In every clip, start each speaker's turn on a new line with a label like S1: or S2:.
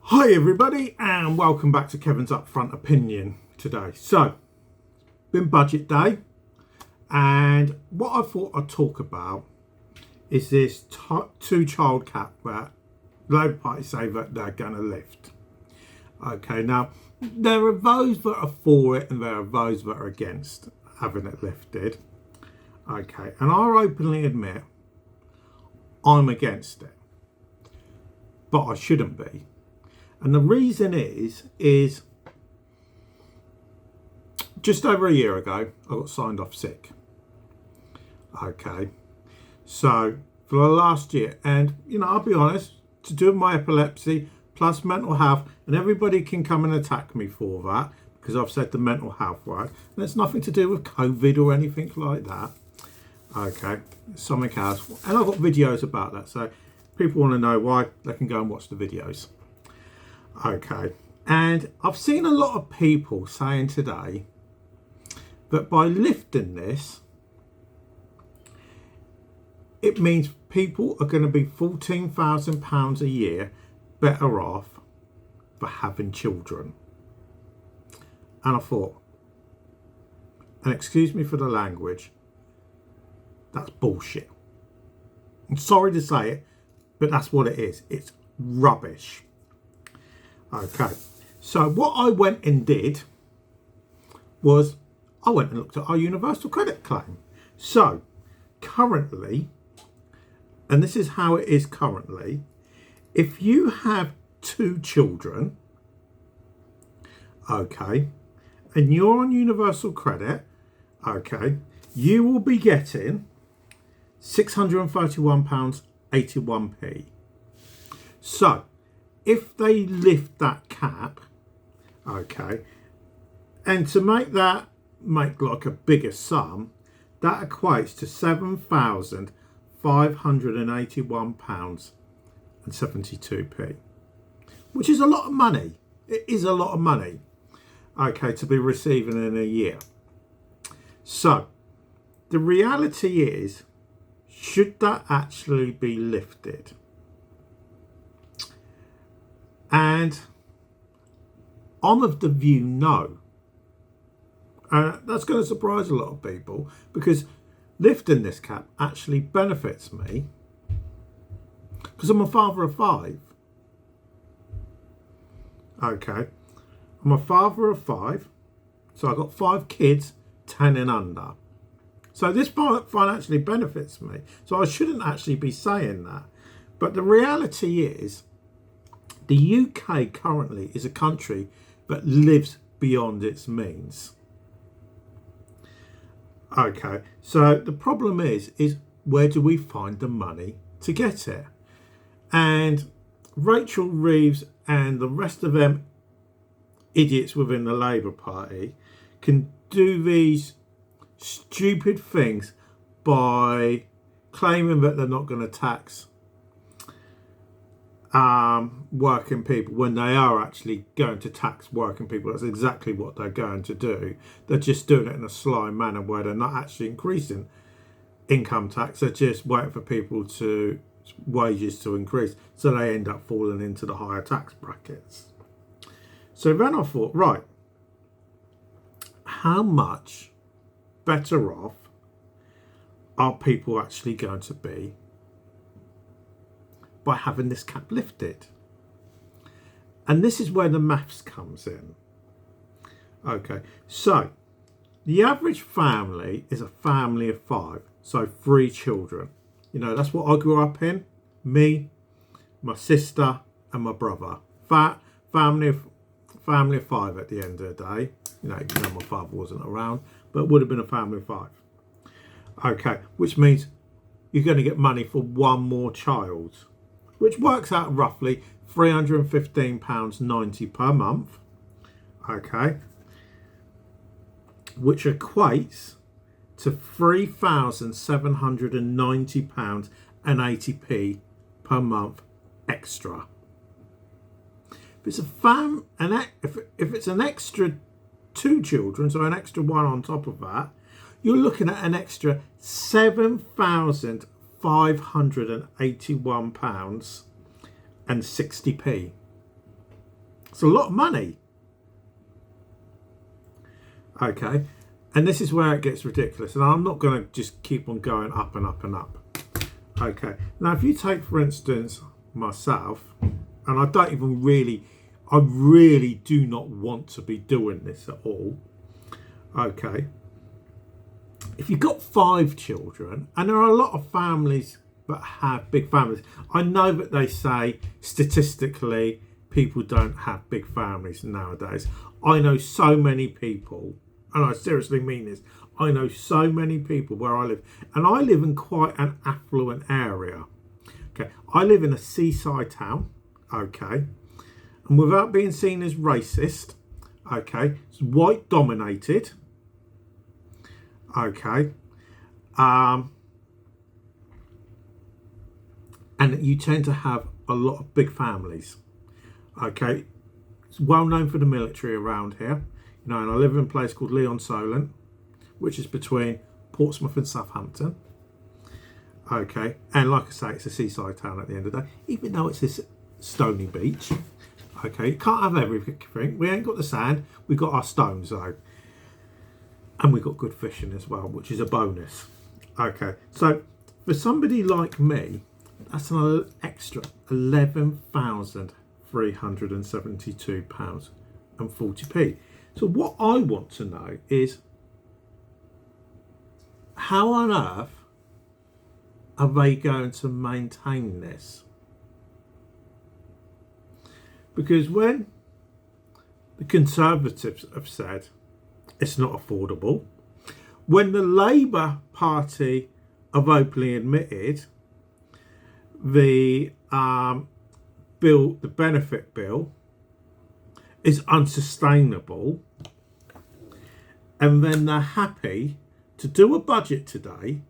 S1: Hi everybody and welcome back to Kevin's Upfront Opinion today. So, been budget day and what I thought I'd talk about is this two-child cap that Labour Party say that they're going to lift. Okay, now there are those that are for it and there are those that are against having it lifted. Okay, and I openly admit I'm against it, but I shouldn't be. And the reason is just over a year ago, I got signed off sick. Okay. So for the last year, and I'll be honest, to do with my epilepsy plus mental health, and everybody can come and attack me for that because I've said the mental health right. And it's nothing to do with COVID or anything like that. Okay. Something else. And I've got videos about that. So people want to know why, they can go and watch the videos. Okay, and I've seen a lot of people saying today that by lifting this, it means people are going to be £14,000 a year better off for having children. And I thought, and excuse me for the language, that's bullshit. I'm sorry to say it, but that's what it is. It's rubbish. Okay, so what I went and did was I went and looked at our universal credit claim. So currently, and this is how it is currently, if you have 2 children, okay, and you're on universal credit, okay, you will be getting £631.81p. So if they lift that cap, okay, and to make like a bigger sum, that equates to £7,581.72p, which is a lot of money. It is a lot of money, okay, to be receiving in a year. So the reality is, should that actually be lifted? And I'm of the view no. That's going to surprise a lot of people because lifting this cap actually benefits me because I'm a father of 5. Okay, I'm a father of 5, so I've got 5 kids, 10 and under. So this financially benefits me. So I shouldn't actually be saying that. But the reality is, the UK currently is a country that lives beyond its means. Okay, so the problem is where do we find the money to get it? And Rachel Reeves and the rest of them idiots within the Labour Party can do these stupid things by claiming that they're not going to tax working people when they are actually going to tax working people. That's exactly what they're going to do. They're just doing it in a sly manner where they're not actually increasing income tax. They're just waiting for people to wages to increase, so they end up falling into the higher tax brackets. So then I thought, right, how much better off are people actually going to be by having this cap lifted? And this is where the maths comes in. Okay, so the average family is a family of 5, so 3 children. That's what I grew up in. Me, my sister and my brother. Family of 5 at the end of the day. Even though my father wasn't around, but it would have been a family of 5. Okay, which means you're going to get money for 1 more child, which works out roughly £315.90 per month. Okay, which equates to £3,790.80p per month extra. If it's if it's an extra 2 children, so an extra 1 on top of that, you're looking at an extra £7,581.60p. It's a lot of money. Okay, and this is where it gets ridiculous, and I'm not going to just keep on going up and up and up. Okay, now if you take, for instance, myself, and I really do not want to be doing this at all. Okay, if you've got 5 children, and there are a lot of families that have big families, I know that they say statistically people don't have big families nowadays. I know so many people, and I seriously mean this, I know so many people where I live, and I live in quite an affluent area. Okay, I live in a seaside town. Okay, and without being seen as racist, okay, it's white dominated. Okay, and you tend to have a lot of big families. Okay, it's well known for the military around here. You know, and I live in a place called Leon Solent, which is between Portsmouth and Southampton. Okay, and like I say, it's a seaside town at the end of the day, even though it's this stony beach. Okay, you can't have everything. We ain't got the sand, we got our stones though. And we got good fishing as well, which is a bonus. Okay, so for somebody like me, that's an extra £11,372.40. So what I want to know is, how on earth are they going to maintain this? Because when the Conservatives have said it's not affordable, when the Labour Party have openly admitted the the benefit bill is unsustainable, and then they're happy to do a budget today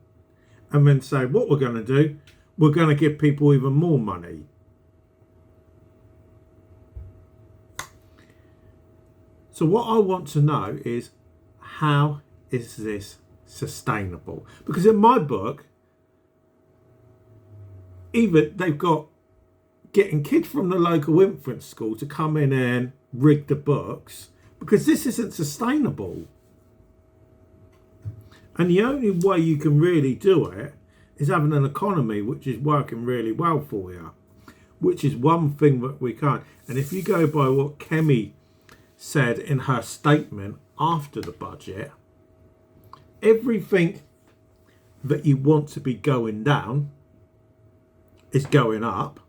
S1: and then say, what we're going to do, we're going to give people even more money. So what I want to know is, how is this sustainable? Because in my book, even they've got getting kids from the local infant school to come in and rig the books, because this isn't sustainable. And the only way you can really do it is having an economy which is working really well for you, which is one thing that we can't. And if you go by what Kemi said in her statement after the budget, everything that you want to be going down is going up.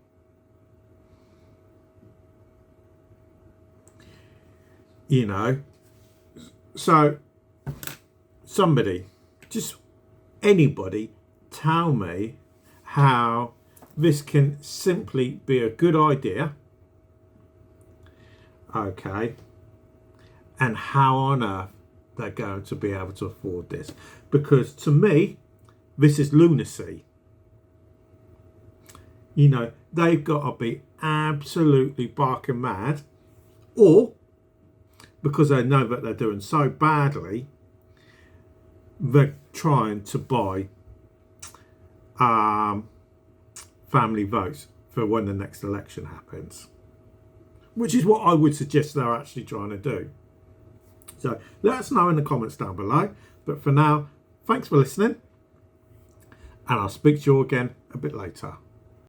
S1: You know, so somebody, just anybody, tell me how this can simply be a good idea, okay, and how on earth they're going to be able to afford this. Because to me, this is lunacy. You know, they've got to be absolutely barking mad, or because they know that they're doing so badly, they're trying to buy family votes for when the next election happens, which is what I would suggest they're actually trying to do. So let us know in the comments down below. But for now, thanks for listening, and I'll speak to you again a bit later.